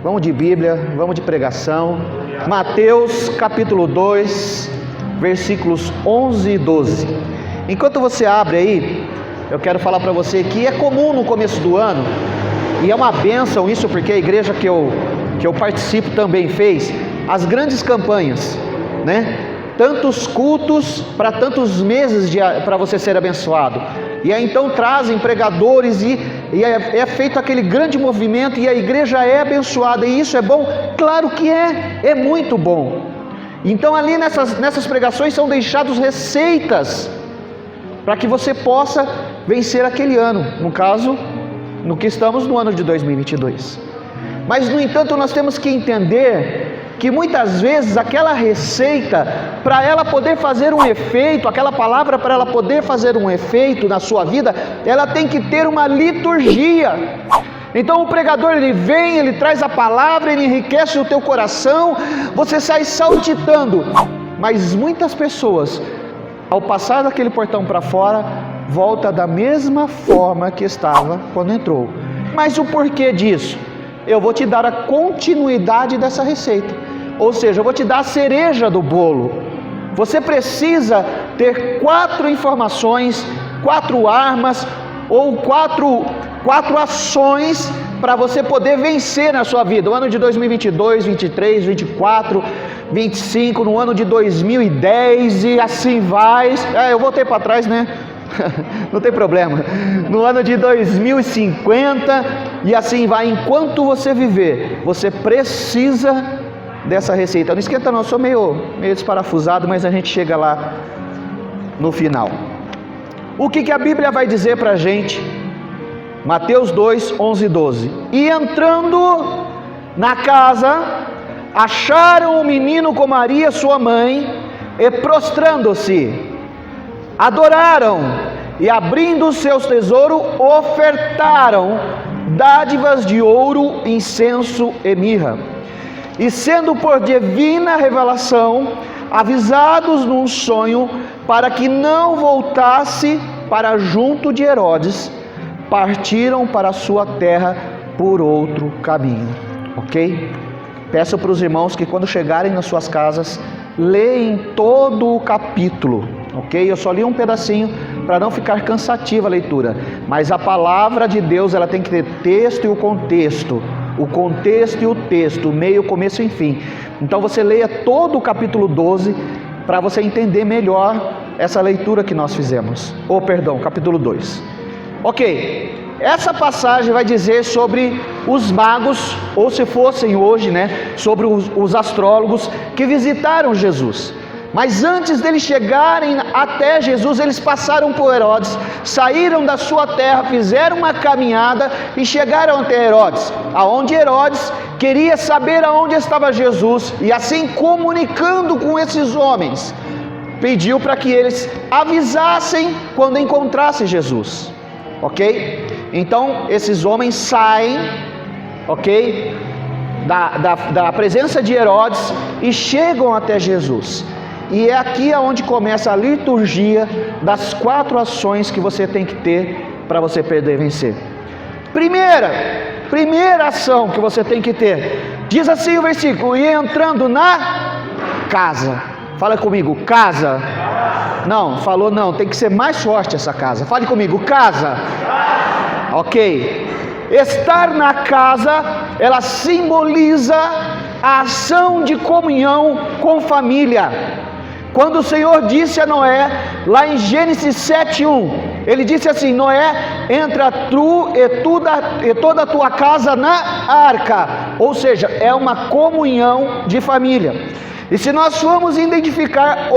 Vamos de Bíblia, vamos de pregação. Mateus capítulo 2, versículos 11 e 12. Enquanto você abre aí, eu quero falar para você que é comum no começo do ano, e é uma bênção isso, porque a igreja que eu participo também fez as grandes campanhas, né? Tantos cultos para tantos meses para você ser abençoado. E aí então trazem pregadores e é feito aquele grande movimento e a igreja é abençoada. E isso é bom? Claro que é muito bom. Então ali nessas pregações são deixadas receitas para que você possa vencer aquele ano. No caso, no que estamos no ano de 2022. Mas no entanto nós temos que entender que muitas vezes aquela receita, para ela poder fazer um efeito, aquela palavra para ela poder fazer um efeito na sua vida, ela tem que ter uma liturgia. Então o pregador ele vem, ele traz a palavra, ele enriquece o teu coração, você sai saltitando. Mas muitas pessoas, ao passar daquele portão para fora, volta da mesma forma que estava quando entrou. Mas o porquê disso? Eu vou te dar a continuidade dessa receita, ou seja, eu vou te dar a cereja do bolo. Você precisa ter 4 informações, 4 armas ou 4 ações para você poder vencer na sua vida. O ano de 2022, 23, 24, 25, no ano de 2010 e assim vai. Eu voltei para trás, né? Não tem problema. No ano de 2050 e assim vai. Enquanto você viver, você precisa dessa receita. Não esquenta não, eu sou meio desparafusado, mas a gente chega lá no final. O que a Bíblia vai dizer para a gente? Mateus 2, 11 e 12. E entrando na casa, acharam o menino com Maria sua mãe, e prostrando-se, adoraram, e abrindo os seus tesouros, ofertaram dádivas de ouro, incenso e mirra. E sendo por divina revelação avisados num sonho, para que não voltasse para junto de Herodes, partiram para a sua terra por outro caminho. Ok? Peço para os irmãos que quando chegarem nas suas casas, leem todo o capítulo. Ok? Eu só li um pedacinho para não ficar cansativa a leitura, mas a palavra de Deus ela tem que ter texto e o contexto e o texto, meio, começo e fim. Então você leia todo o capítulo 12 para você entender melhor essa leitura que nós fizemos. Capítulo 2. Ok, essa passagem vai dizer sobre os magos, ou se fossem hoje, sobre os astrólogos que visitaram Jesus. Mas antes deles chegarem até Jesus, eles passaram por Herodes, saíram da sua terra, fizeram uma caminhada e chegaram até Herodes, aonde Herodes queria saber aonde estava Jesus, e assim comunicando com esses homens, pediu para que eles avisassem quando encontrassem Jesus. Ok? Então esses homens saem, ok, da presença de Herodes e chegam até Jesus. E é aqui onde começa a liturgia das 4 ações que você tem que ter para você poder vencer. Primeira ação que você tem que ter, diz assim o versículo: e entrando na casa. Fala comigo, casa. Não, falou não, tem que ser mais forte essa casa. Fale comigo, casa. Ok. Estar na casa, ela simboliza a ação de comunhão com família. Quando o Senhor disse a Noé, lá em Gênesis 7:1, Ele disse assim: Noé, entra tu e toda a tua casa na arca. Ou seja, é uma comunhão de família. E se nós formos identificar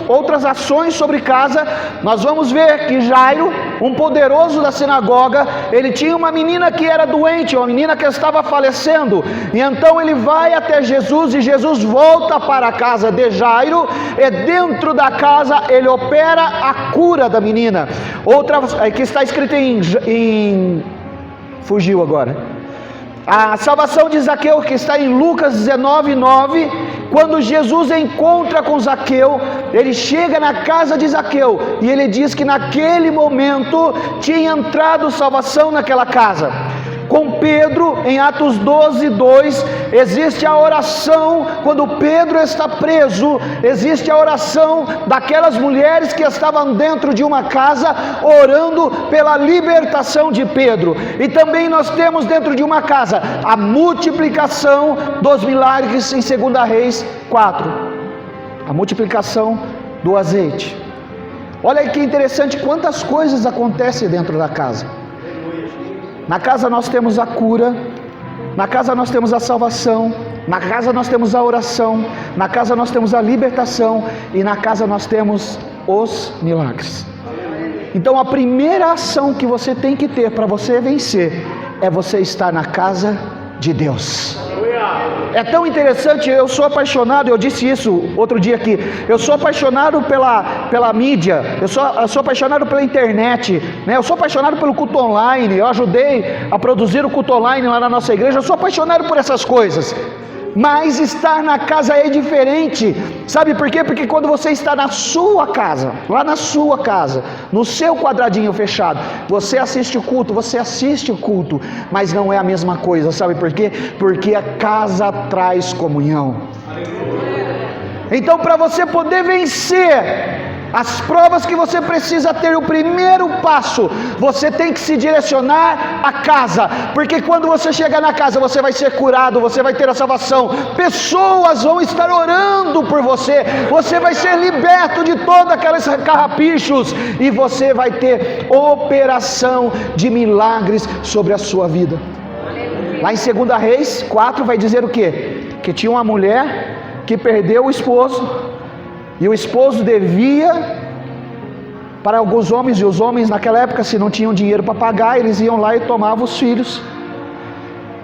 outras ações sobre casa, nós vamos ver que Jairo, um poderoso da sinagoga, ele tinha uma menina que era doente, uma menina que estava falecendo, e então ele vai até Jesus, e Jesus volta para a casa de Jairo, e dentro da casa ele opera a cura da menina. Outra que está escrita fugiu agora. A salvação de Zaqueu, que está em Lucas 19:9, quando Jesus encontra com Zaqueu, ele chega na casa de Zaqueu e ele diz que naquele momento tinha entrado salvação naquela casa. Com Pedro, em Atos 12:2, existe a oração, quando Pedro está preso, existe a oração daquelas mulheres que estavam dentro de uma casa, orando pela libertação de Pedro. E também nós temos dentro de uma casa, a multiplicação dos milagres em 2 Reis 4, a multiplicação do azeite. Olha aí que interessante, quantas coisas acontecem dentro da casa. Na casa nós temos a cura, na casa nós temos a salvação, na casa nós temos a oração, na casa nós temos a libertação e na casa nós temos os milagres. Então a primeira ação que você tem que ter para você vencer é você estar na casa de Deus. É tão interessante, eu sou apaixonado, eu disse isso outro dia aqui, eu sou apaixonado pela mídia, eu sou apaixonado pela internet, né? Eu sou apaixonado pelo culto online, eu ajudei a produzir o culto online lá na nossa igreja, eu sou apaixonado por essas coisas. Mas estar na casa é diferente, sabe por quê? Porque quando você está na sua casa, lá na sua casa, no seu quadradinho fechado, você assiste o culto, mas não é a mesma coisa, sabe por quê? Porque a casa traz comunhão. Então, para você poder vencer as provas que você precisa ter, o primeiro passo, você tem que se direcionar à casa, porque quando você chegar na casa, você vai ser curado, você vai ter a salvação, pessoas vão estar orando por você, você vai ser liberto de todos aqueles carrapichos, e você vai ter operação de milagres sobre a sua vida. Lá em 2 Reis 4 vai dizer o quê? Que tinha uma mulher que perdeu o esposo, e o esposo devia para alguns homens, e os homens naquela época, se não tinham dinheiro para pagar, eles iam lá e tomavam os filhos.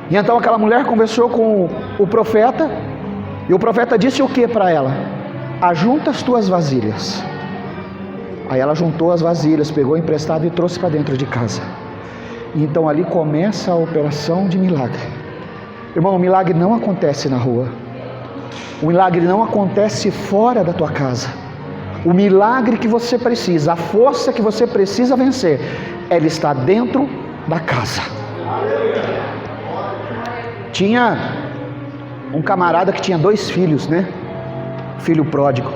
E então aquela mulher conversou com o profeta, e o profeta disse o que para ela? Ajunta as tuas vasilhas. Aí ela juntou as vasilhas, pegou emprestado e trouxe para dentro de casa. E então ali começa a operação de milagre. Irmão, o milagre não acontece na rua. O milagre não acontece fora da tua casa. O milagre que você precisa, a força que você precisa vencer, ela está dentro da casa. Tinha um camarada que tinha 2 filhos, né? Filho pródigo.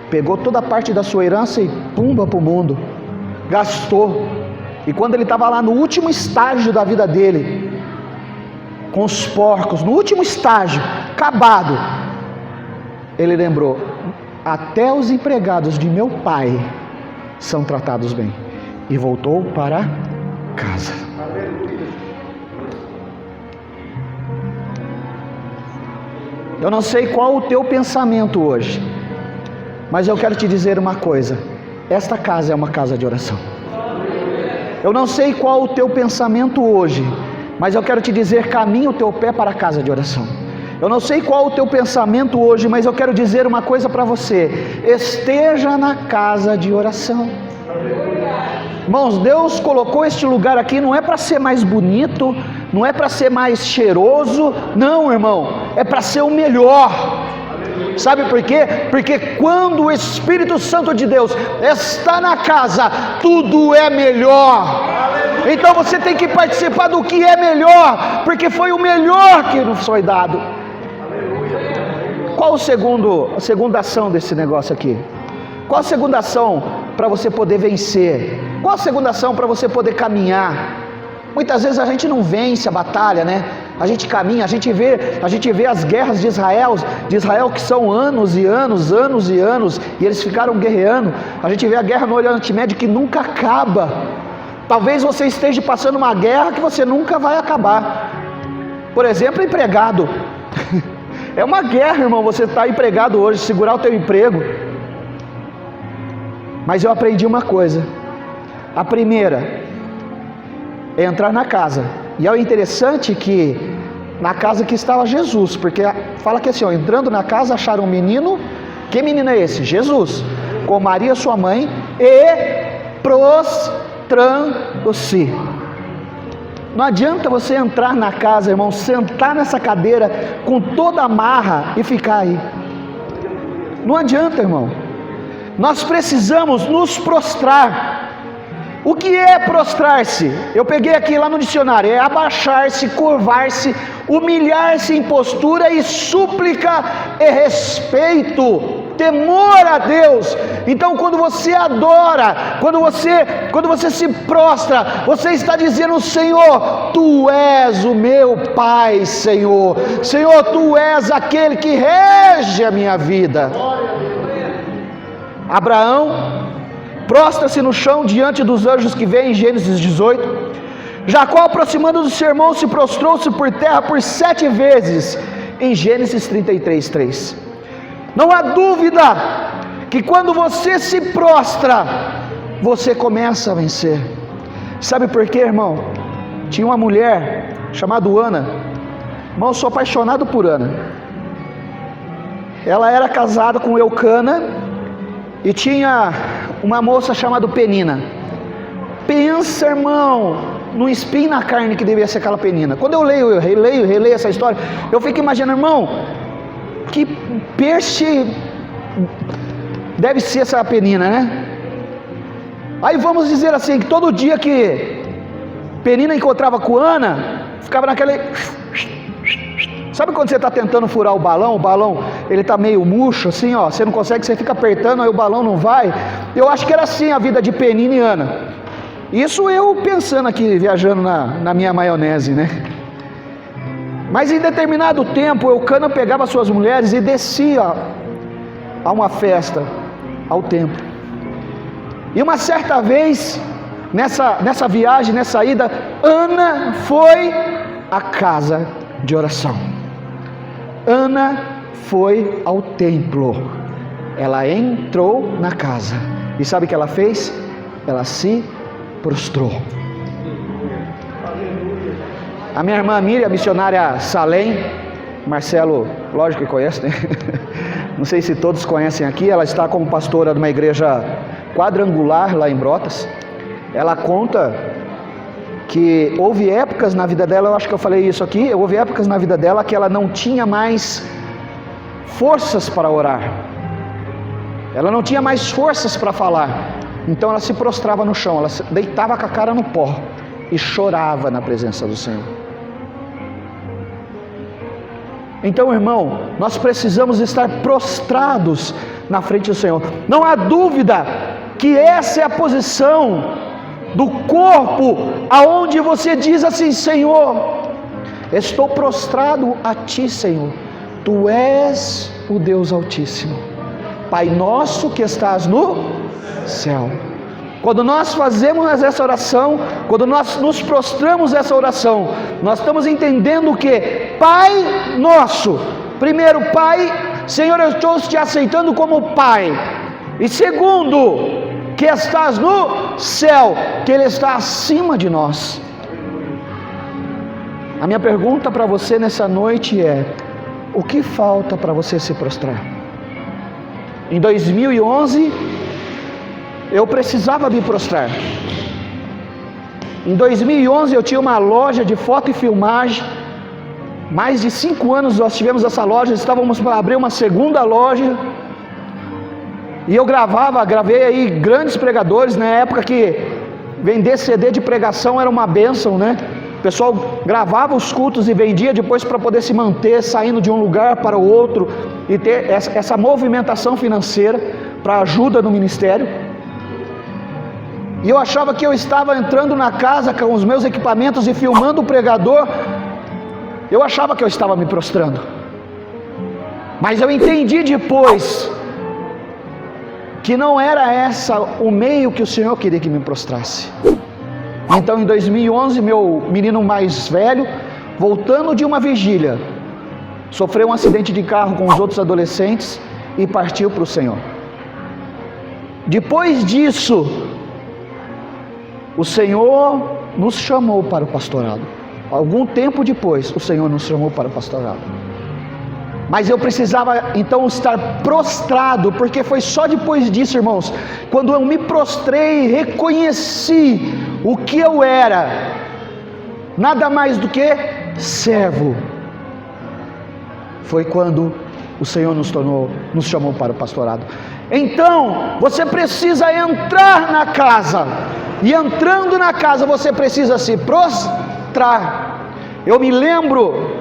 Pegou toda a parte da sua herança e pumba para o mundo. Gastou. E quando ele estava lá no último estágio da vida dele, com os porcos, no último estágio, acabado, ele lembrou: até os empregados de meu pai são tratados bem. E voltou para casa. Eu não sei qual o teu pensamento hoje, mas eu quero te dizer uma coisa: esta casa é uma casa de oração. Eu não sei qual o teu pensamento hoje, mas eu quero te dizer: caminha o teu pé para a casa de oração. Eu não sei qual o teu pensamento hoje, mas eu quero dizer uma coisa para você: esteja na casa de oração. Irmãos, Deus colocou este lugar aqui não é para ser mais bonito, não é para ser mais cheiroso, não, irmão, é para ser o melhor. Sabe por quê? Porque quando o Espírito Santo de Deus está na casa, tudo é melhor. Então você tem que participar do que é melhor, porque foi o melhor que nos foi dado. Qual a segunda ação desse negócio aqui? Qual a segunda ação para você poder vencer? Qual a segunda ação para você poder caminhar? Muitas vezes a gente não vence a batalha, né? A gente caminha, a gente vê as guerras de Israel que são anos e anos, e eles ficaram guerreando. A gente vê a guerra no Oriente Médio que nunca acaba. Talvez você esteja passando uma guerra que você nunca vai acabar. Por exemplo, empregado. É uma guerra, irmão, você estar empregado hoje, segurar o teu emprego. Mas eu aprendi uma coisa. A primeira é entrar na casa. E é interessante que na casa que estava Jesus, porque fala que assim, ó, entrando na casa acharam um menino. Que menino é esse? Jesus, com Maria sua mãe, e prostrando-se. Não adianta você entrar na casa, irmão, sentar nessa cadeira com toda a marra e ficar aí. Não adianta, irmão. Nós precisamos nos prostrar. O que é prostrar-se? Eu peguei aqui lá no dicionário: é abaixar-se, curvar-se, humilhar-se em postura e súplica e respeito, temor a Deus. Então, quando você adora, quando você se prostra, você está dizendo: Senhor, Tu és o meu Pai, Senhor, Tu és aquele que rege a minha vida. Abraão prostra-se no chão diante dos anjos que vêm em Gênesis 18. Jacó, aproximando do seu irmão, se prostrou-se por terra por 7 vezes em Gênesis 33:3. Não há dúvida que quando você se prostra, você começa a vencer. Sabe por quê, irmão? Tinha uma mulher chamada Ana. Irmão, eu sou apaixonado por Ana. Ela era casada com Eucana e tinha uma moça chamada Penina. Pensa, irmão, no espinho na carne que devia ser aquela Penina. Quando eu releio essa história, eu fico imaginando, irmão, que peixe deve ser essa Penina, né? Aí vamos dizer assim, que todo dia que Penina encontrava com Ana, ficava naquele... Sabe quando você está tentando furar o balão ele está meio murcho assim, ó, você não consegue, você fica apertando, aí o balão não vai. Eu acho que era assim a vida de Penina e Ana. Isso eu pensando aqui, viajando na minha maionese, né? Mas em determinado tempo, Eucana pegava suas mulheres e descia a uma festa, ao templo. E uma certa vez, nessa viagem, nessa ida, Ana foi à casa de oração. Ana foi ao templo. Ela entrou na casa. E sabe o que ela fez? Ela se prostrou. A minha irmã Miriam, missionária Salém, Marcelo, lógico que conhece, né? Não sei se todos conhecem aqui. Ela está como pastora de uma igreja quadrangular lá em Brotas. Ela conta que houve épocas na vida dela, eu acho que eu falei isso aqui, houve épocas na vida dela que ela não tinha mais forças para orar, ela não tinha mais forças para falar, então ela se prostrava no chão, ela deitava com a cara no pó e chorava na presença do Senhor. Então, irmão, nós precisamos estar prostrados na frente do Senhor. Não há dúvida que essa é a posição do corpo, aonde você diz assim: Senhor, estou prostrado a Ti, Senhor, Tu és o Deus Altíssimo, Pai nosso que estás no céu. Quando nós fazemos essa oração, quando nós nos prostramos essa oração, nós estamos entendendo que Pai nosso, primeiro, Pai, Senhor, eu estou te aceitando como Pai, e segundo, que estás no céu, que Ele está acima de nós. A minha pergunta para você nessa noite é: o que falta para você se prostrar? Em 2011, eu precisava me prostrar. Em 2011, eu tinha uma loja de foto e filmagem. Mais de 5 anos nós tivemos essa loja, estávamos para abrir uma segunda loja. E eu gravei aí grandes pregadores, na época que vender CD de pregação era uma bênção, né? O pessoal gravava os cultos e vendia depois para poder se manter, saindo de um lugar para o outro e ter essa movimentação financeira para ajuda no ministério. E eu achava que eu estava entrando na casa com os meus equipamentos e filmando o pregador, eu achava que eu estava me prostrando. Mas eu entendi depois que não era essa o meio que o Senhor queria que me prostrasse. Então, em 2011, meu menino mais velho, voltando de uma vigília, sofreu um acidente de carro com os outros adolescentes e partiu para o Senhor. Depois disso, o Senhor nos chamou para o pastorado. Algum tempo depois, o Senhor nos chamou para o pastorado. Mas eu precisava então estar prostrado, porque foi só depois disso, irmãos, quando eu me prostrei e reconheci o que eu era, nada mais do que servo. Foi quando o Senhor nos chamou para o pastorado. Então, você precisa entrar na casa, e entrando na casa você precisa se prostrar. Eu me lembro,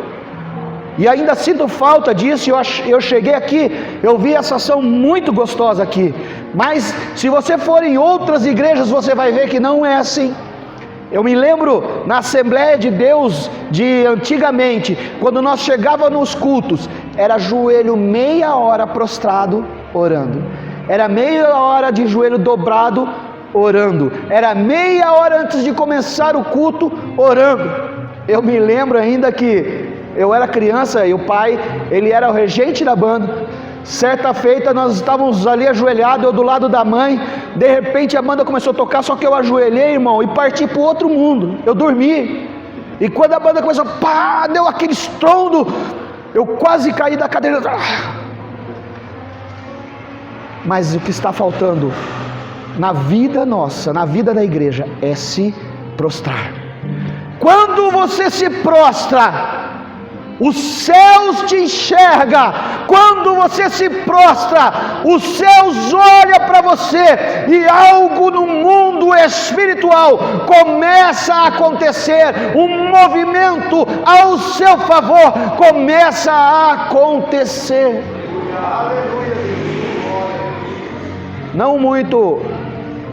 e ainda sinto falta disso, eu cheguei aqui, eu vi essa ação muito gostosa aqui, mas se você for em outras igrejas, você vai ver que não é assim. Eu me lembro na Assembleia de Deus de antigamente, quando nós chegávamos nos cultos, era joelho meia hora prostrado orando, era meia hora de joelho dobrado orando, era meia hora antes de começar o culto orando. Eu me lembro ainda que eu era criança e o pai, ele era o regente da banda. Certa feita nós estávamos ali ajoelhados, eu do lado da mãe, de repente a banda começou a tocar, só que eu ajoelhei, irmão, e parti para o outro mundo, eu dormi, e quando a banda começou, pá, deu aquele estrondo, eu quase caí da cadeira. Mas o que está faltando na vida nossa, na vida da igreja, é se prostrar. Quando você se prostra, os céus te enxergam. Quando você se prostra, os céus olham para você, e algo no mundo espiritual começa a acontecer, um movimento ao seu favor começa a acontecer. Não muito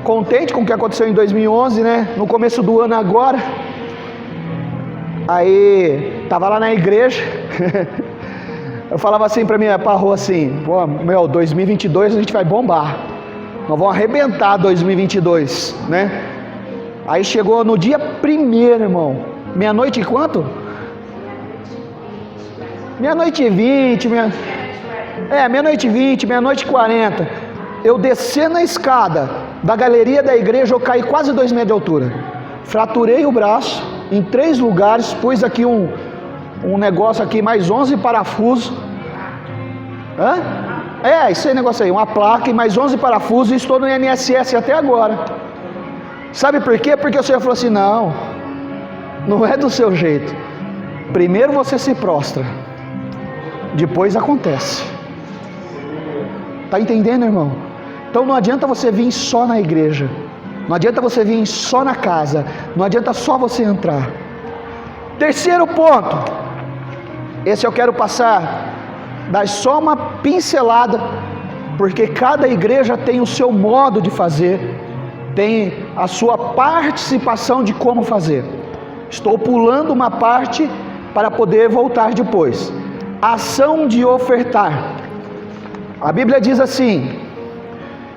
contente com o que aconteceu em 2011, né? No começo do ano agora. Aí, estava lá na igreja, eu falava assim para minha parroa assim, pô, 2022 a gente vai bombar, nós vamos arrebentar 2022, né? Aí chegou no dia 1º, irmão, meia-noite e quanto? Meia-noite e 20, meia-noite e 20, meia-noite e 40, eu descendo a escada da galeria da igreja, eu caí quase 2 metros de altura, fraturei o braço, em 3 lugares, pus aqui um negócio aqui, mais 11 parafusos. Isso aí, negócio aí, uma placa e mais 11 parafusos, e estou no INSS até agora. Sabe por quê? Porque o Senhor falou assim, não é do seu jeito. Primeiro você se prostra, depois acontece. Está entendendo, irmão? Então não adianta você vir só na igreja, não adianta você vir só na casa, não adianta só você entrar. Terceiro ponto, esse eu quero passar, dar só uma pincelada, porque cada igreja tem o seu modo de fazer, tem a sua participação de como fazer. Estou pulando uma parte para poder voltar depois. Ação de ofertar. A Bíblia diz assim: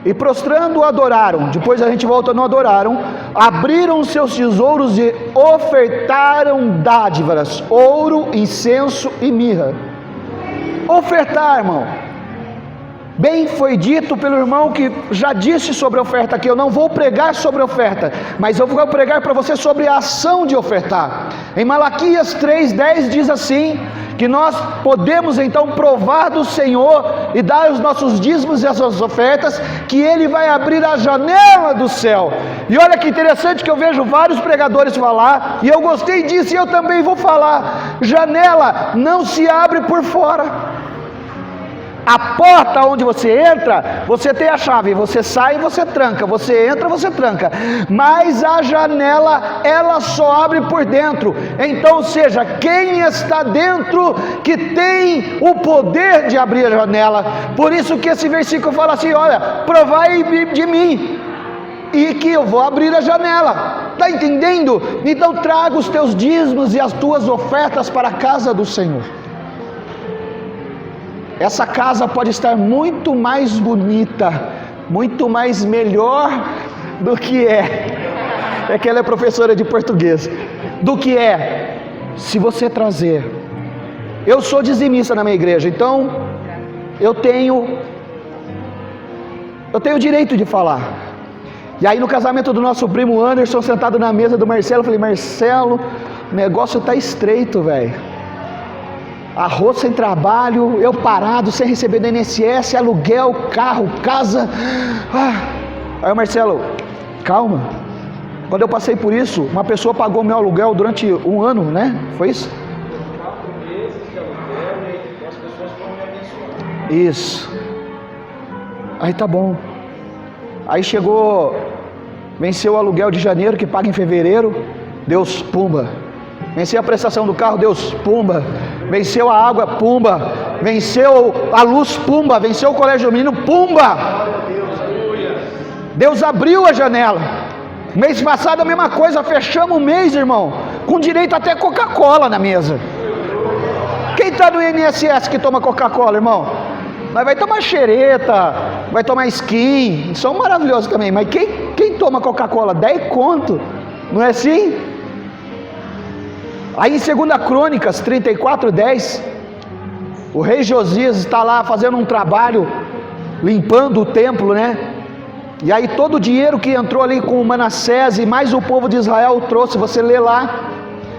e prostrando adoraram, depois a gente volta no adoraram, abriram seus tesouros e ofertaram dádivas, ouro, incenso e mirra. Ofertar, irmão. Bem foi dito pelo irmão que já disse sobre a oferta aqui. Eu não vou pregar sobre a oferta, mas eu vou pregar para você sobre a ação de ofertar. Em Malaquias 3:10 diz assim, que nós podemos então provar do Senhor e dar os nossos dízimos e as nossas ofertas, que Ele vai abrir a janela do céu. E olha que interessante que eu vejo vários pregadores falar, e eu gostei disso e eu também vou falar. Janela não se abre por fora. A porta onde você entra, você tem a chave, você sai e você tranca, você entra, você tranca, mas a janela, ela só abre por dentro. Então, ou seja, quem está dentro que tem o poder de abrir a janela. Por isso que esse versículo fala assim, olha, provai de mim, e que eu vou abrir a janela. Está entendendo? Então traga os teus dízimos e as tuas ofertas para a casa do Senhor. Essa casa pode estar muito mais bonita, muito mais melhor do que é que ela é professora de português, do que se você trazer. Eu sou dizimista na minha igreja, então eu tenho o direito de falar. E aí no casamento do nosso primo Anderson, sentado na mesa do Marcelo, eu falei, Marcelo, o negócio está estreito, velho. Arroz sem trabalho, eu parado, sem receber do INSS, aluguel, carro, casa. Aí o Marcelo, calma, Quando eu passei por isso, uma pessoa pagou meu aluguel durante um ano, né? Foi isso? 4 meses de aluguel e as pessoas foram me abençoando. Isso. Aí tá bom. Aí chegou, venceu o aluguel de janeiro, que paga em fevereiro, Deus, pumba. Venceu a prestação do carro, Deus, pumba. Venceu a água, pumba. Venceu a luz, pumba. Venceu o colégio do menino, pumba. Deus abriu a janela. Mês passado a mesma coisa, fechamos o mês, irmão, com direito até Coca-Cola na mesa. Quem está no INSS que toma Coca-Cola, irmão? Mas vai tomar xereta, vai tomar skin, são maravilhosos também, mas quem toma Coca-Cola? 10 conto, não é assim? Aí em 2 Crônicas 34:10, o rei Josias está lá fazendo um trabalho, limpando o templo, né? E aí todo o dinheiro que entrou ali com Manassés e mais o povo de Israel trouxe, você lê lá,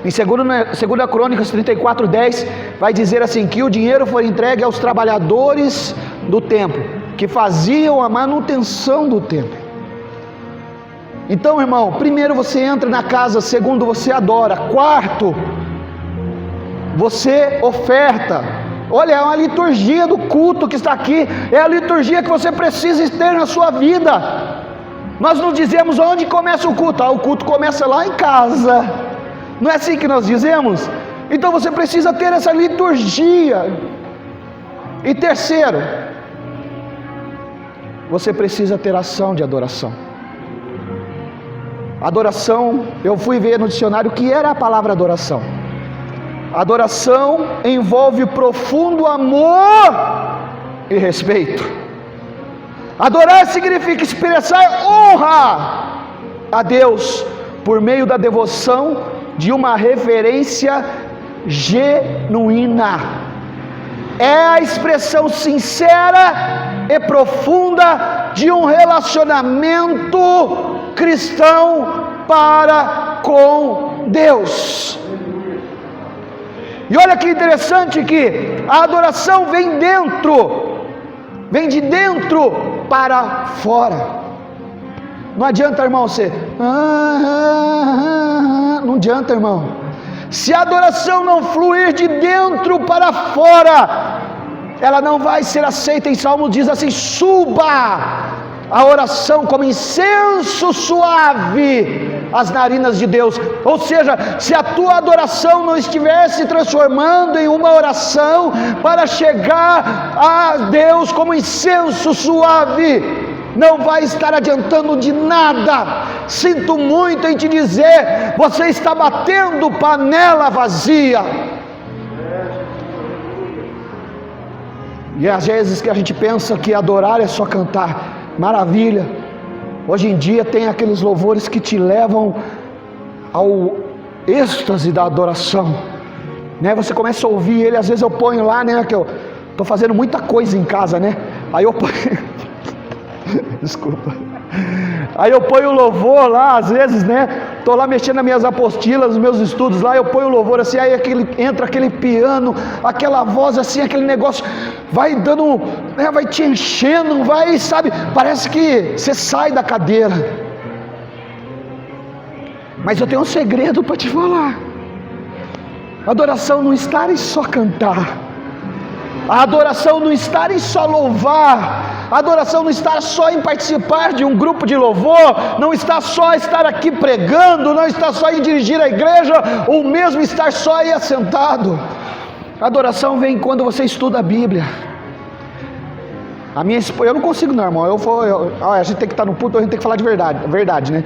em 2 Crônicas 34:10, vai dizer assim, que o dinheiro foi entregue aos trabalhadores do templo, que faziam a manutenção do templo. Então, irmão, primeiro você entra na casa, segundo você adora, quarto, você oferta. Olha, é uma liturgia do culto que está aqui, é a liturgia que você precisa ter na sua vida. Nós não dizemos onde começa o culto, o culto começa lá em casa, não é assim que nós dizemos? Então você precisa ter essa liturgia. E terceiro, você precisa ter ação de adoração. Adoração, eu fui ver no dicionário o que era a palavra adoração. Adoração envolve profundo amor e respeito. Adorar significa expressar honra a Deus por meio da devoção de uma reverência genuína. É a expressão sincera e profunda de um relacionamento cristão para com Deus. E olha que interessante que a adoração vem de dentro para fora. Não adianta, irmão, você não adianta, irmão. Se a adoração não fluir de dentro para fora, ela não vai ser aceita. Em Salmo diz assim: suba a oração como incenso suave às narinas de Deus. Ou seja, se a tua adoração não estiver se transformando em uma oração para chegar a Deus como incenso suave, não vai estar adiantando de nada. Sinto muito em te dizer, você está batendo panela vazia. E às vezes que a gente pensa que adorar é só cantar, maravilha. Hoje em dia tem aqueles louvores que te levam ao êxtase da adoração, né? Você começa a ouvir ele, às vezes eu ponho lá, né? Que eu tô fazendo muita coisa em casa, né? Aí eu ponho desculpa. Aí eu ponho o louvor lá, às vezes, né? Tô lá mexendo nas minhas apostilas, nos meus estudos lá, eu ponho o louvor assim, aí entra aquele piano, aquela voz assim, aquele negócio vai dando, né, vai te enchendo, vai, sabe, parece que você sai da cadeira. Mas eu tenho um segredo para te falar. Adoração não está em só cantar. A adoração não está em só louvar, a adoração não está só em participar de um grupo de louvor, não está só estar aqui pregando, não está só em dirigir a igreja, ou mesmo estar só aí assentado. A adoração vem quando você estuda a Bíblia. Eu não consigo não, irmão, a gente tem que estar no culto, a gente tem que falar de verdade, né?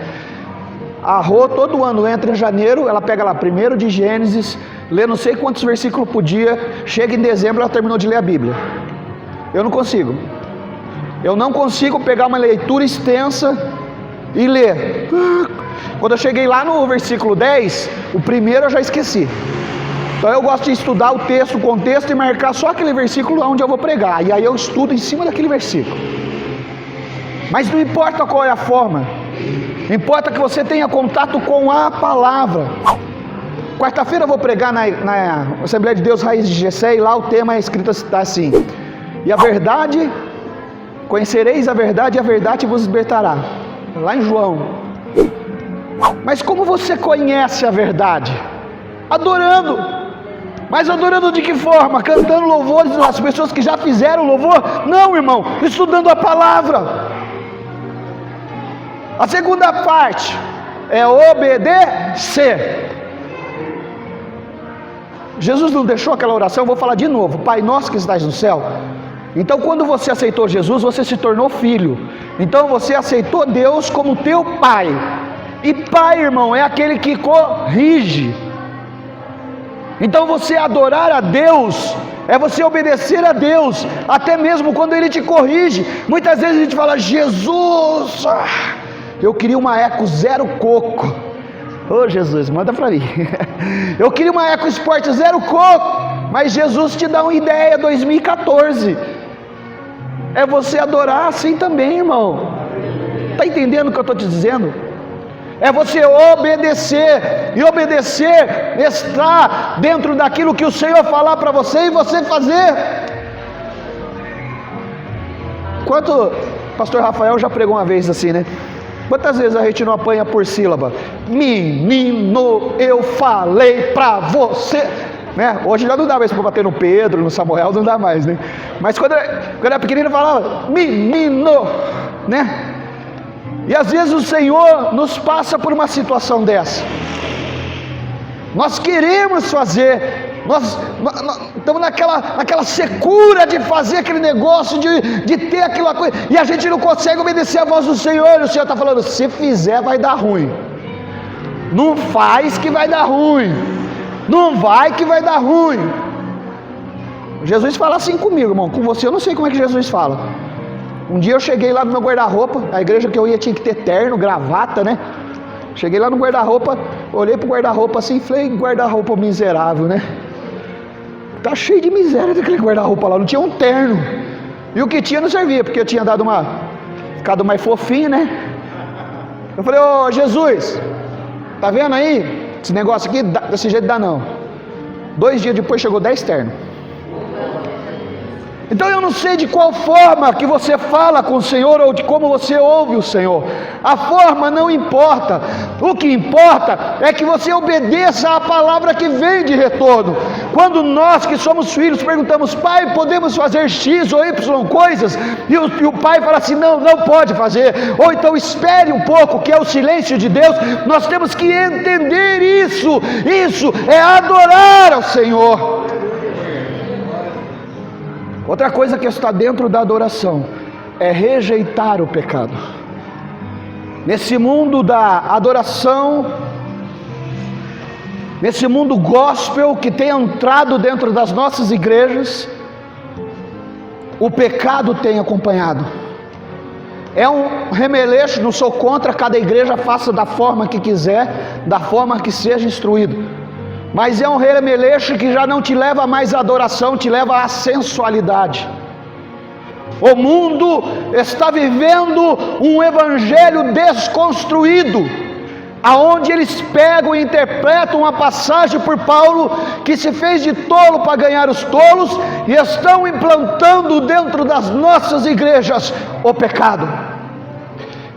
A Rô todo ano entra em janeiro, ela pega lá 1 de Gênesis, lê não sei quantos versículos por dia, chega em dezembro ela terminou de ler a Bíblia. Eu não consigo pegar uma leitura extensa e ler. Quando eu cheguei lá no versículo 10, o primeiro eu já esqueci. Então eu gosto de estudar o texto, o contexto e marcar só aquele versículo onde eu vou pregar, e aí eu estudo em cima daquele versículo. Mas não importa qual é a forma, importa que você tenha contato com a palavra. Quarta-feira eu vou pregar na Assembleia de Deus Raiz de Gessé, e lá o tema é escrito assim: e a verdade, conhecereis a verdade e a verdade vos libertará. Lá em João. Mas como você conhece a verdade? Adorando. Mas adorando de que forma? Cantando louvores às pessoas que já fizeram louvor? Não, irmão, estudando a palavra. A segunda parte é obedecer. Jesus não deixou aquela oração, eu vou falar de novo: Pai nosso que estás no céu. Então, quando você aceitou Jesus, você se tornou filho. Então, você aceitou Deus como teu pai. E pai, irmão, é aquele que corrige. Então, você adorar a Deus é você obedecer a Deus, até mesmo quando Ele te corrige. Muitas vezes a gente fala: Jesus, eu queria uma Eco 0 coco. Ô Jesus, manda pra mim. Eu queria uma Eco Sport 0 coco. Mas Jesus te dá uma ideia, 2014. É você adorar assim também, irmão. Está entendendo o que eu estou te dizendo? É você obedecer. E obedecer está dentro daquilo que o Senhor falar para você e você fazer. O pastor Rafael já pregou uma vez assim, né? Quantas vezes a gente não apanha por sílaba? Menino, eu falei para você, né? Hoje já não dá mais para bater no Pedro, no Samuel, não dá mais, né? Mas quando era pequenino falava menino, né? E às vezes o Senhor nos passa por uma situação dessa. Nós queremos fazer, nós estamos naquela secura de fazer aquele negócio, de ter aquela coisa, e a gente não consegue obedecer a voz do Senhor. E o Senhor está falando: se fizer vai dar ruim. Não faz que vai dar ruim. Não vai que vai dar ruim. Jesus fala assim comigo, irmão. Com você eu não sei como é que Jesus fala. Um dia eu cheguei lá no meu guarda-roupa. A igreja que eu ia tinha que ter terno, gravata, né? Cheguei lá no guarda-roupa, olhei pro guarda-roupa assim e falei: guarda-roupa miserável, né? Tá cheio de miséria daquele guarda-roupa lá, não tinha um terno. E o que tinha não servia, porque eu tinha ficado mais fofinho, né? Eu falei: ô Jesus, tá vendo aí? Esse negócio aqui, desse jeito dá não. 2 dias depois chegou 10 ternos. Então eu não sei de qual forma que você fala com o Senhor ou de como você ouve o Senhor. A forma não importa. O que importa é que você obedeça à palavra que vem de retorno. Quando nós que somos filhos perguntamos: Pai, podemos fazer X ou Y coisas? E o Pai fala assim: não pode fazer. Ou então espere um pouco, que é o silêncio de Deus. Nós temos que entender isso. Isso é adorar ao Senhor. Outra coisa que está dentro da adoração é rejeitar o pecado. Nesse mundo da adoração, nesse mundo gospel que tem entrado dentro das nossas igrejas, o pecado tem acompanhado. É um remeleixo, não sou contra, cada igreja faça da forma que quiser, da forma que seja instruído. Mas é um remeleixo que já não te leva mais à adoração, te leva à sensualidade. O mundo está vivendo um evangelho desconstruído, aonde eles pegam e interpretam uma passagem por Paulo, que se fez de tolo para ganhar os tolos, e estão implantando dentro das nossas igrejas o pecado.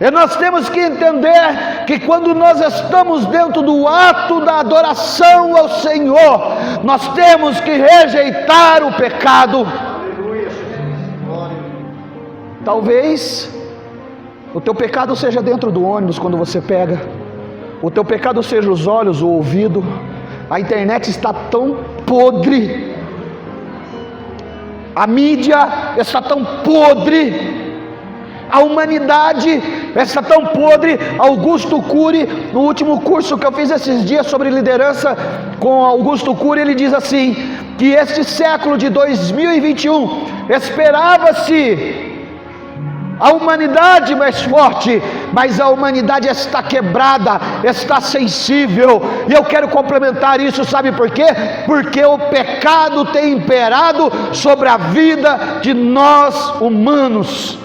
E nós temos que entender que quando nós estamos dentro do ato da adoração ao Senhor, nós temos que rejeitar o pecado. Talvez o teu pecado seja dentro do ônibus quando você pega. O teu pecado seja os olhos, o ouvido. A internet está tão podre. A mídia está tão podre. A humanidade está tão podre. Augusto Cury, no último curso que eu fiz esses dias sobre liderança com Augusto Cury, ele diz assim, que este século de 2021 esperava-se a humanidade mais forte, mas a humanidade está quebrada, está sensível. E eu quero complementar isso, sabe por quê? Porque o pecado tem imperado sobre a vida de nós humanos.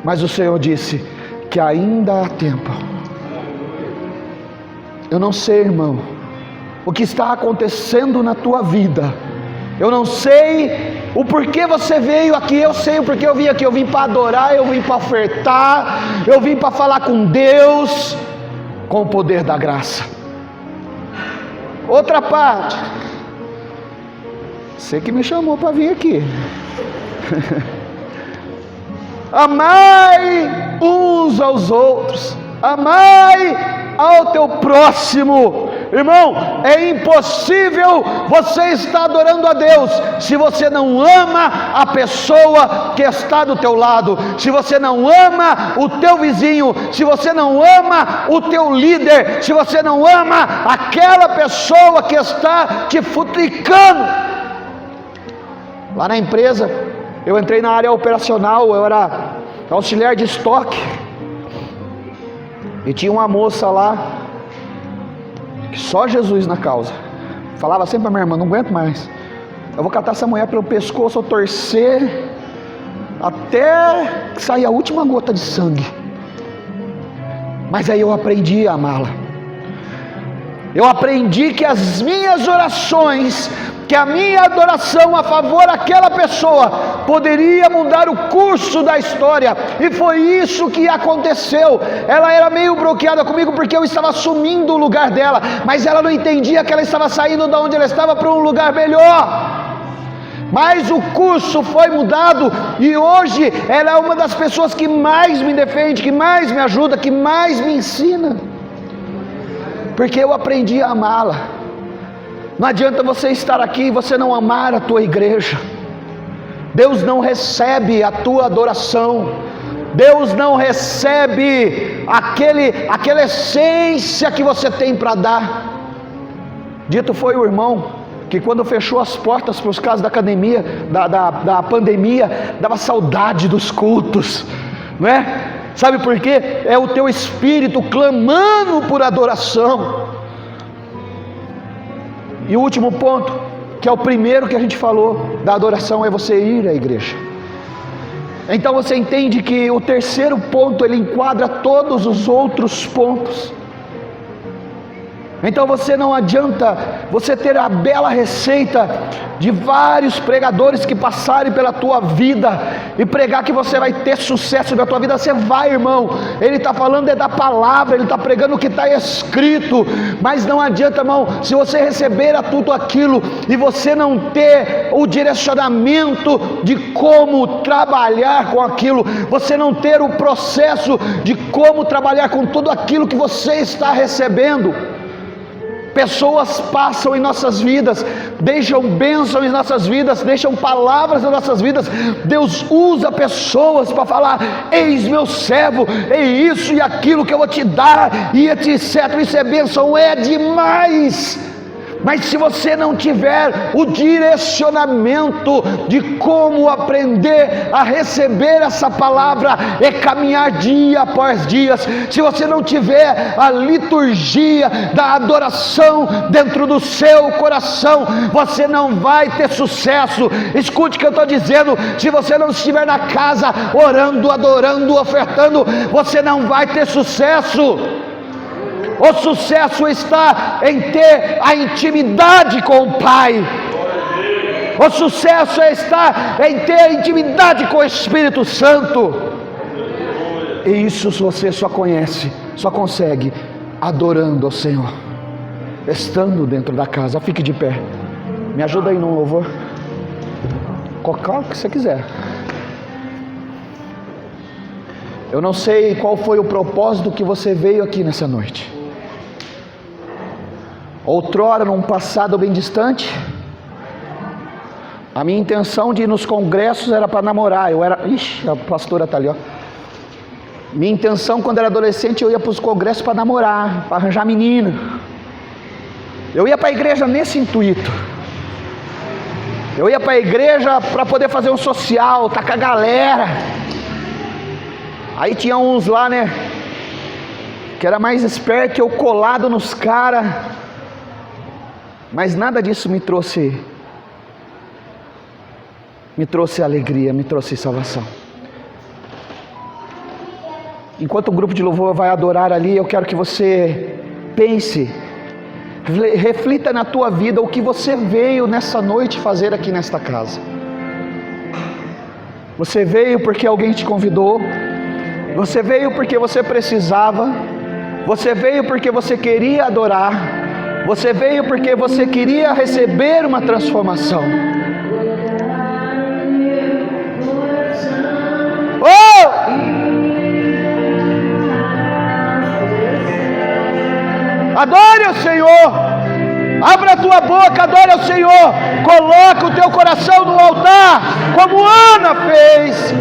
Mas o Senhor disse que ainda há tempo. Eu não sei, irmão, o que está acontecendo na tua vida. Eu não sei O porquê você veio aqui, eu sei o porquê eu vim aqui. Eu vim para adorar, eu vim para ofertar, eu vim para falar com Deus, com o poder da graça. Outra parte, você que me chamou para vir aqui. Amai uns aos outros, amai ao teu próximo. Irmão, é impossível você estar adorando a Deus se você não ama a pessoa que está do teu lado, se você não ama o teu vizinho, se você não ama o teu líder, se você não ama aquela pessoa que está te futricando. Lá na empresa, eu entrei na área operacional, eu era auxiliar de estoque, e tinha uma moça lá, que só Jesus na causa, falava sempre para minha irmã: não aguento mais, eu vou catar essa mulher pelo pescoço, eu torcer, até sair a última gota de sangue. Mas aí eu aprendi a amá-la, eu aprendi que as minhas orações, que a minha adoração a favor daquela pessoa poderia mudar o curso da história, e foi isso que aconteceu. Ela era meio bloqueada comigo porque eu estava assumindo o lugar dela, mas ela não entendia que ela estava saindo de onde ela estava para um lugar melhor. Mas o curso foi mudado, e hoje ela é uma das pessoas que mais me defende, que mais me ajuda, que mais me ensina, porque eu aprendi a amá-la. Não adianta você estar aqui e você não amar a tua igreja. Deus não recebe a tua adoração, Deus não recebe aquela essência que você tem para dar. Dito foi o irmão que quando fechou as portas para os casos da academia, da pandemia, dava saudade dos cultos, não é? Sabe por quê? É o teu espírito clamando por adoração. E o último ponto, que é o primeiro que a gente falou da adoração, é você ir à igreja. Então você entende que o terceiro ponto, ele enquadra todos os outros pontos. Então você não adianta você ter a bela receita de vários pregadores que passarem pela tua vida e pregar que você vai ter sucesso na tua vida. Você vai, irmão, ele está falando é da palavra, ele está pregando o que está escrito, mas não adianta, irmão, se você receber a tudo aquilo e você não ter o direcionamento de como trabalhar com aquilo, você não ter o processo de como trabalhar com tudo aquilo que você está recebendo. Pessoas passam em nossas vidas, deixam bênção em nossas vidas, deixam palavras em nossas vidas. Deus usa pessoas para falar: eis meu servo, é isso e aquilo que eu vou te dar, e etc. Isso é bênção, é demais. Mas se você não tiver o direcionamento de como aprender a receber essa palavra, é caminhar dia após dia. Se você não tiver a liturgia da adoração dentro do seu coração, você não vai ter sucesso. Escute o que eu estou dizendo: se você não estiver na casa orando, adorando, ofertando, você não vai ter sucesso. O sucesso está em ter a intimidade com o Pai. O sucesso está em ter a intimidade com o Espírito Santo. E isso você só consegue adorando ao Senhor, estando dentro da casa. Fique de pé, me ajuda aí no louvor, qual que você quiser. Eu não sei qual foi o propósito que você veio aqui nessa noite. Outrora, num passado bem distante, a minha intenção de ir nos congressos era para namorar. A pastora está ali, ó. Minha intenção quando era adolescente, eu ia para os congressos para namorar, para arranjar menina. Eu ia para a igreja nesse intuito. Eu ia para a igreja para poder fazer um social, tá com a galera. Aí tinha uns lá, né, que era mais esperto que eu, colado nos caras. Mas nada disso me trouxe alegria, me trouxe salvação. Enquanto o grupo de louvor vai adorar ali, eu quero que você pense, reflita na tua vida o que você veio nessa noite fazer aqui nesta casa. Você veio porque alguém te convidou, você veio porque você precisava, você veio porque você queria adorar, você veio porque você queria receber uma transformação. Oh! Adore o Senhor, abra a tua boca, adore ao Senhor, coloca o teu coração no altar, como Ana fez.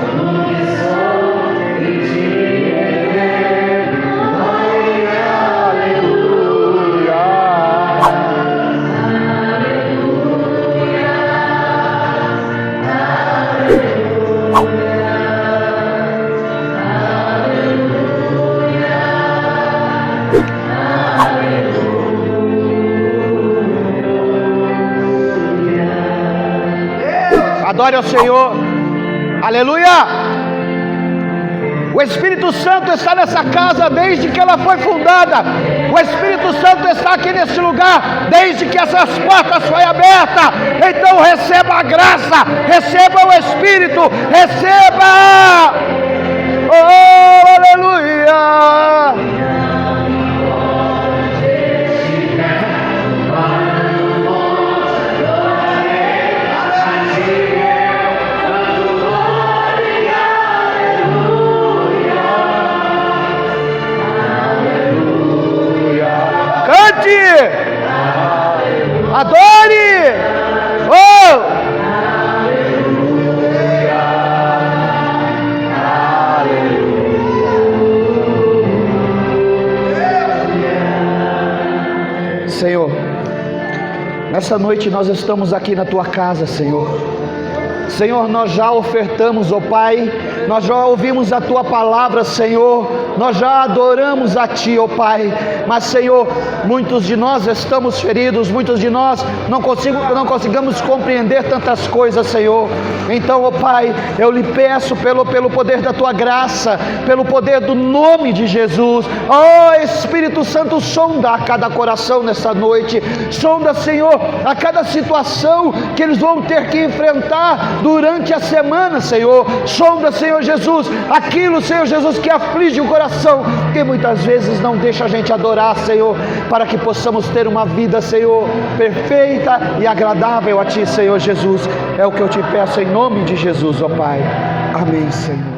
Adore ao Senhor, aleluia. O Espírito Santo está nessa casa desde que ela foi fundada. O Espírito Santo está aqui nesse lugar desde que essas portas foram abertas. Então receba a graça, receba o Espírito, receba. Oh, aleluia. Adore! Oh! Senhor, nessa noite nós estamos aqui na tua casa, Senhor. Senhor, nós já ofertamos, ó Pai, nós já ouvimos a tua palavra, Senhor, nós já adoramos a ti, ó Pai, mas Senhor, muitos de nós estamos feridos, muitos de nós não conseguimos compreender tantas coisas, Senhor. Então, ó Pai, eu lhe peço pelo poder da tua graça, pelo poder do nome de Jesus, ó Espírito Santo, sonda a cada coração nessa noite, sonda, Senhor, a cada situação que eles vão ter que enfrentar durante a semana, Senhor. Sonda, Senhor Jesus, aquilo, Senhor Jesus, que aflige o coração, que muitas vezes não deixa a gente adorar, Senhor, para que possamos ter uma vida, Senhor, perfeita e agradável a ti, Senhor Jesus. É o que eu te peço em nome de Jesus, ó Pai. Amém, Senhor.